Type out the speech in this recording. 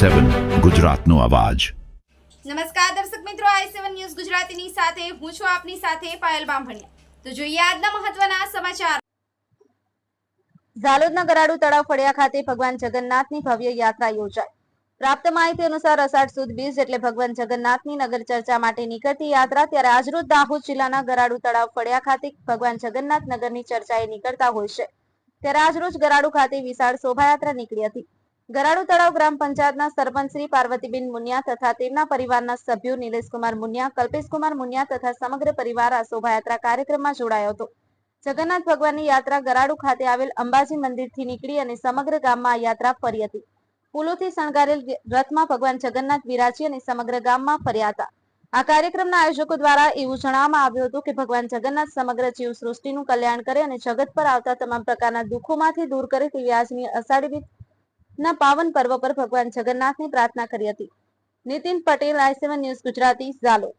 i7 ગુજરાતનો અવાજ। નમસ્કાર દર્શક મિત્રો, i7 ન્યૂઝ ગુજરાતીની સાથે હું છું આપની સાથે પાયલ બામભણિયા। તો જોઈએ આજના મહત્વના સમાચાર। ઝાલોદના ગરાડુ તળાવ ફળિયા ખાતે ભગવાન જગન્નાથની ભવ્ય યાત્રા યોજાઈ। પ્રાપ્ત માહિતી અનુસાર અષાઢ સુદ બીજ એટલે ભગવાન જગન્નાથની નગર ચર્ચા માટે નીકળતી યાત્રા ત્યારે આજરોજ દાહોદ જિલ્લાના ગરાડુ તળાવ ફળિયા ખાતે ભગવાન જગન્નાથ નગરની ચર્ચાએ નીકળતા હોય છે ત્યારે આજરોજ ગરાડુ ખાતે વિશાળ શોભાયાત્રા નીકળી હતી। ગરાડુ તળાવ ગ્રામ પંચાયતના સરપંચ શ્રી પાર્વતીબેન મુનિયા તથા તેમના પરિવારના સભ્યો નિલેશકુમાર મુનિયા, કલ્પેશકુમાર મુનિયા તથા સમગ્ર પરિવાર આ શોભાયાત્રા કાર્યક્રમમાં જોડાયો હતો। જગન્નાથ ભગવાનની યાત્રા ગરાડુ ખાતે આવેલ અંબાજી મંદિરથી નીકળી અને સમગ્ર ગામમાં આ યાત્રા ફરી હતી। ફૂલોથી શણગારેલ રથમાં ભગવાન જગન્નાથ બિરાજી અને સમગ્ર ગામમાં ફર્યા હતા। આ કાર્યક્રમના આયોજકો દ્વારા એવું જણાવવામાં આવ્યું હતું કે ભગવાન જગન્નાથ સમગ્ર જીવ સૃષ્ટિનું કલ્યાણ કરે અને જગત પર આવતા તમામ પ્રકારના દુઃખોમાંથી દૂર કરે તેવી આજની અષાઢી બીજના પાવન પર્વ પર ભગવાન જગન્નાથની પ્રાર્થના કરી હતી। Nitin Patel, i7 news Gujarati, Jhalod.